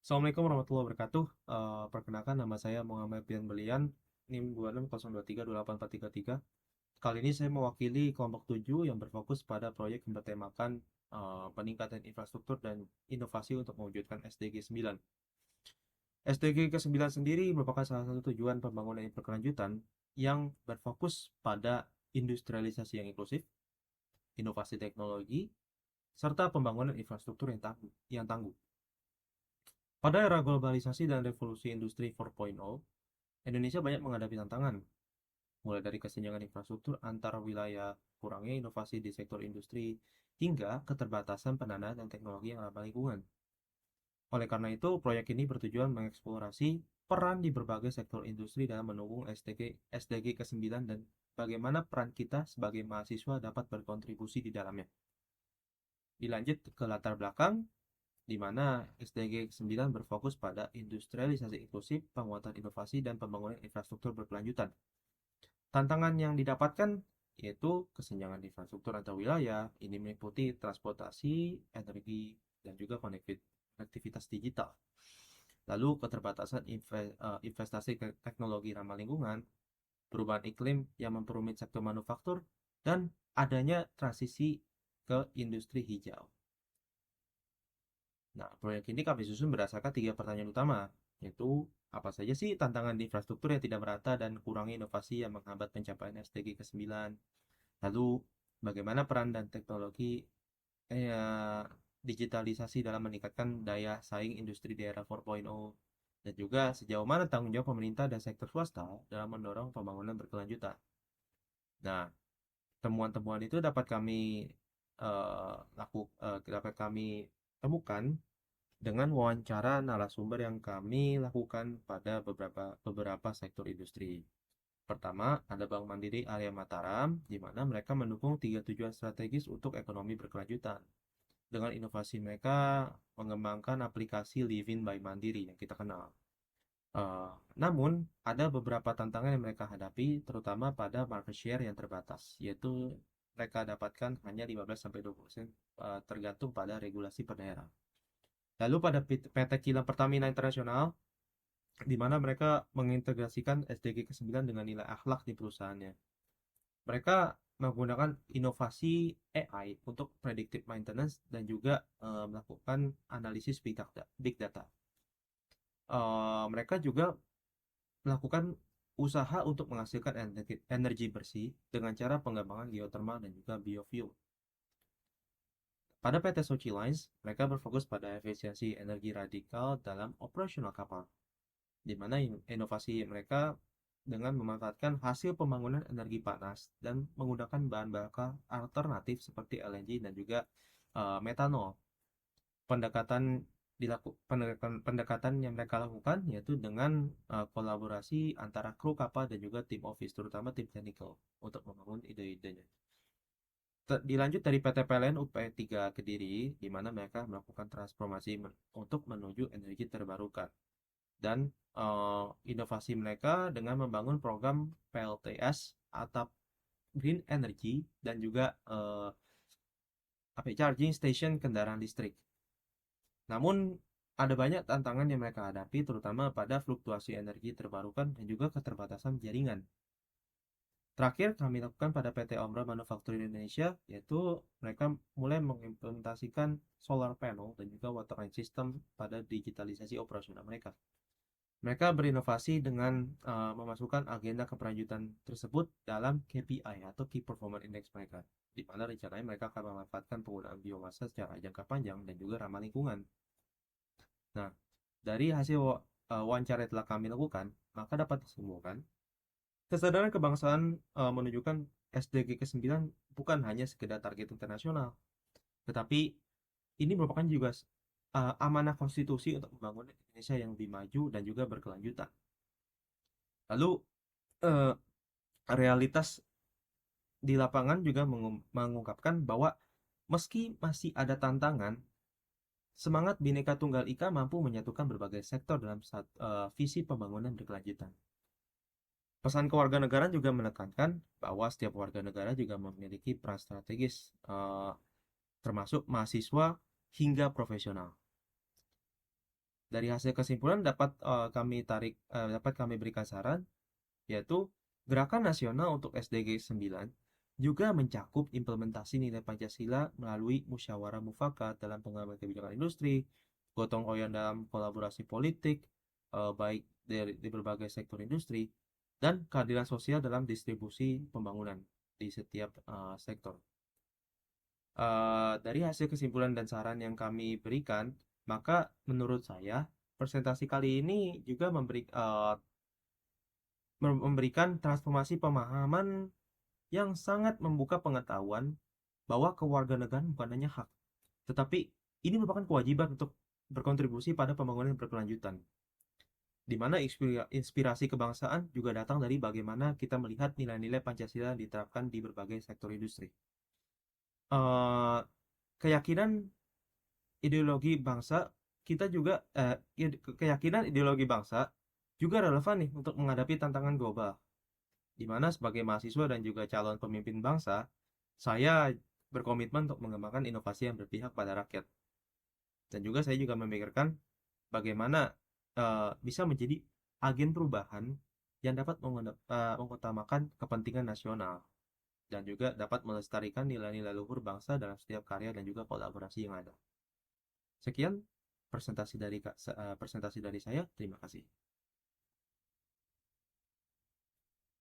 Assalamualaikum warahmatullahi wabarakatuh. Perkenalkan nama saya Muhammad Pian Belian, NIM 2602328433. Kali ini saya mewakili kelompok 7 yang berfokus pada proyek yang bertemakan peningkatan infrastruktur dan inovasi untuk mewujudkan SDG 9. SDG ke-9 sendiri merupakan salah satu tujuan pembangunan yang berkelanjutan yang berfokus pada industrialisasi yang inklusif, inovasi teknologi, serta pembangunan infrastruktur yang tangguh. Pada era globalisasi dan revolusi industri 4.0, Indonesia banyak menghadapi tantangan, mulai dari kesenjangan infrastruktur antar wilayah, kurangnya inovasi di sektor industri, hingga keterbatasan pendanaan dan teknologi yang ramah lingkungan. Oleh karena itu, proyek ini bertujuan mengeksplorasi peran di berbagai sektor industri dalam mendukung SDG ke-9 dan bagaimana peran kita sebagai mahasiswa dapat berkontribusi di dalamnya. Dilanjut ke latar belakang, di mana SDG 9 berfokus pada industrialisasi inklusif, penguatan inovasi, dan pembangunan infrastruktur berkelanjutan. Tantangan yang didapatkan yaitu kesenjangan infrastruktur antar wilayah, ini meliputi transportasi, energi, dan juga konektivitas digital. Lalu keterbatasan investasi teknologi ramah lingkungan, perubahan iklim yang memperumit sektor manufaktur, dan adanya transisi ke industri hijau. Nah, proyek ini kami susun berdasarkan tiga pertanyaan utama, yaitu apa saja sih tantangan di infrastruktur yang tidak merata dan kurangnya inovasi yang menghambat pencapaian SDG ke-9. Lalu, bagaimana peran dan teknologi digitalisasi dalam meningkatkan daya saing industri di era 4.0, dan juga sejauh mana tanggung jawab pemerintah dan sektor swasta dalam mendorong pembangunan berkelanjutan. Nah, temuan-temuan itu dapat kami temukan dengan wawancara narasumber yang kami lakukan pada beberapa sektor industri. Pertama, ada Bank Mandiri Area Mataram, di mana mereka mendukung tiga tujuan strategis untuk ekonomi berkelanjutan. Dengan inovasi mereka mengembangkan aplikasi Livin by Mandiri yang kita kenal. Namun, ada beberapa tantangan yang mereka hadapi, terutama pada market share yang terbatas, yaitu mereka dapatkan hanya 15-20%, tergantung pada regulasi per daerah. Lalu pada PT Kilang Pertamina Internasional, di mana mereka mengintegrasikan SDG ke-9 dengan nilai akhlak di perusahaannya. Mereka menggunakan inovasi AI untuk predictive maintenance dan juga melakukan analisis big data. Mereka juga melakukan usaha untuk menghasilkan energi bersih dengan cara pengembangan geothermal dan juga biofuel. Pada PT Sochi Lines, mereka berfokus pada efisiensi energi radikal dalam operasional kapal, di mana inovasi mereka dengan memanfaatkan hasil pembangunan energi panas dan menggunakan bahan bakar alternatif seperti LNG dan juga metanol. Pendekatan yang mereka lakukan yaitu dengan kolaborasi antara kru kapal dan juga tim office, terutama tim technical, untuk membangun ide-idenya. Dilanjut dari PT PLN UP3 Kediri, di mana mereka melakukan transformasi untuk menuju energi terbarukan. Dan inovasi mereka dengan membangun program PLTS atau Green Energy dan juga charging station kendaraan listrik. Namun ada banyak tantangan yang mereka hadapi, terutama pada fluktuasi energi terbarukan dan juga keterbatasan jaringan. Terakhir kami lakukan pada PT Omra Manufaktur Indonesia, yaitu mereka mulai mengimplementasikan solar panel dan juga water line system pada digitalisasi operasional mereka. Mereka berinovasi dengan memasukkan agenda keberlanjutan tersebut dalam KPI atau Key Performance Index mereka, di mana rencananya mereka akan memanfaatkan penggunaan biomasa secara jangka panjang dan juga ramah lingkungan. Nah, dari hasil wawancara yang telah kami lakukan, maka dapat disimpulkan, kesadaran kebangsaan menunjukkan SDG ke-9 bukan hanya sekedar target internasional, tetapi ini merupakan juga amanah konstitusi untuk membangun Indonesia yang lebih maju dan juga berkelanjutan. Lalu eh, realitas di lapangan juga mengungkapkan bahwa meski masih ada tantangan, semangat Bhinneka Tunggal Ika mampu menyatukan berbagai sektor dalam visi pembangunan berkelanjutan. Pesan kewarganegaraan juga menekankan bahwa setiap warga negara juga memiliki peran strategis, termasuk mahasiswa hingga profesional. Dari hasil kesimpulan dapat kami berikan saran, yaitu Gerakan Nasional untuk SDG 9 juga mencakup implementasi nilai Pancasila melalui musyawarah mufakat dalam pengambilan kebijakan industri, gotong royong dalam kolaborasi politik, baik di berbagai sektor industri, dan keadilan sosial dalam distribusi pembangunan di setiap sektor. Dari hasil kesimpulan dan saran yang kami berikan, maka menurut saya presentasi kali ini juga memberikan transformasi pemahaman yang sangat membuka pengetahuan bahwa kewarganegaraan bukan hanya hak, tetapi ini merupakan kewajiban untuk berkontribusi pada pembangunan yang berkelanjutan, di mana inspirasi kebangsaan juga datang dari bagaimana kita melihat nilai-nilai Pancasila yang diterapkan di berbagai sektor industri. Eh, Keyakinan ideologi bangsa kita juga keyakinan ideologi bangsa juga relevan nih untuk menghadapi tantangan global, di mana sebagai mahasiswa dan juga calon pemimpin bangsa, saya berkomitmen untuk mengembangkan inovasi yang berpihak pada rakyat. Dan juga saya juga memikirkan bagaimana bisa menjadi agen perubahan yang dapat mengutamakan kepentingan nasional dan juga dapat melestarikan nilai-nilai luhur bangsa dalam setiap karya dan juga kolaborasi yang ada. Sekian presentasi dari saya. Terima kasih.